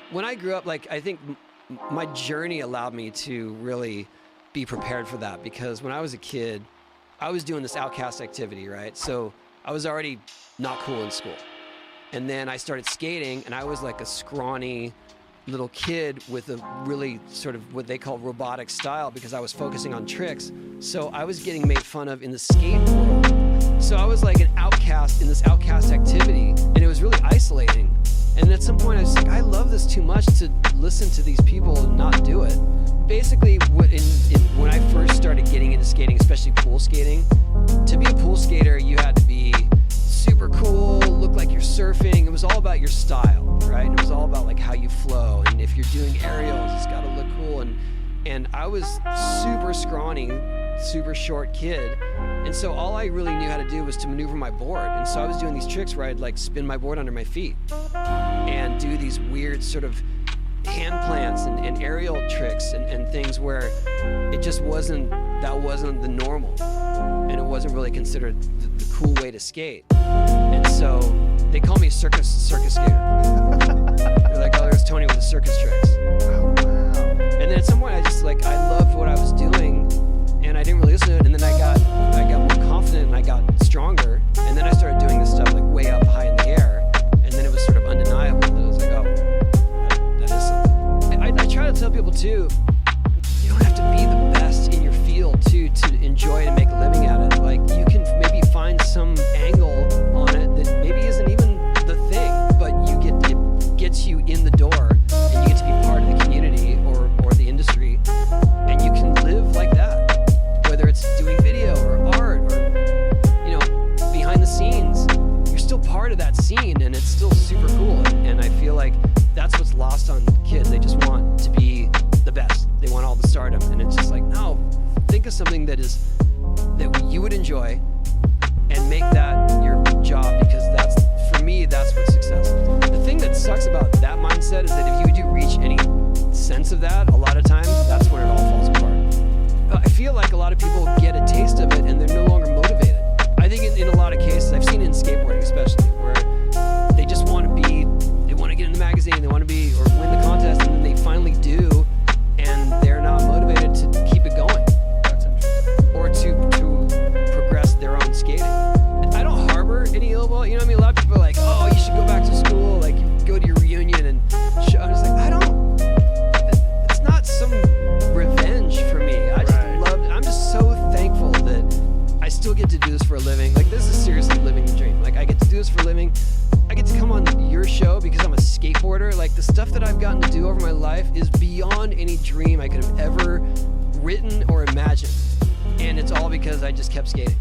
When I grew up, like, I think my journey allowed me to really be prepared for that, because when I was a kid, I was doing this outcast activity, right? So I was already not cool in school. And then I started skating, and I was like a scrawny little kid with a really sort of what they call robotic style, because I was focusing on tricks. So I was getting made fun of in the skate world. So I was like an outcast in this outcast activity, and it was really isolating. And at some point I was like, I love this too much to listen to these people and not do it. Basically, when I first started getting into skating, especially pool skating, to be a pool skater, you had to be super cool, look like you're surfing. It was all about your style, right? It was all about like how you flow. And if you're doing aerials, it's got to look cool. And I was super scrawny, super short kid. And so all I really knew how to do was to maneuver my board. And so I was doing these tricks where I'd like spin my board under my feet and do these weird sort of hand plants and aerial tricks and things where it just wasn't the normal. And it wasn't really considered the cool way to skate. And so they call me a circus skater. They're like, oh, there's Tony with the circus tricks. Wow. And then at some point I loved what I was doing, and I didn't really listen to it. And then I got more confident and I got stronger. And then I started doing this stuff like way up high in the air. And then it was sort of undeniable that I was like, oh, that is something. I try to tell people too, you don't have to be the best in your field to enjoy it and make a living at it. Like, you can maybe find some angle on it that maybe isn't even the thing, but it gets you in the door, and you get to be part of the community or the industry, and you can live like that. Whether it's doing video or art or, behind the scenes, you're still part of that scene, and it's still super cool. And I feel like that's what's lost on kids. They just want to be the best. They want all the stardom, and it's just like, no, think of something that you would enjoy and make that your job, because for me, that's what success is. The thing that sucks about that mindset is that if you do reach any sense of that, a lot of times, that's when it all falls apart. I feel like a lot of people get a taste of it and they're no longer motivated. I think in a lot of cases, I've seen it in skateboarding especially, where they just want to get in the magazine, they want to be, or win the contest, and then they finally do, and they're not motivated to keep it going. That's interesting. Or to progress their own skating. I don't harbor any ill will. A lot of people are like, oh, you should go back to school, like, you go to your reunion and show. I was like, it's not some revenge for me. I just love it. I'm just so thankful that I still get to do this for a living. Like, this is seriously living the dream. Like, I get to do this for a living. I get to come on your show because I'm a skateboarder. Like, the stuff that I've gotten to do over my life is beyond any dream I could have ever written or imagined. And it's all because I just kept skating.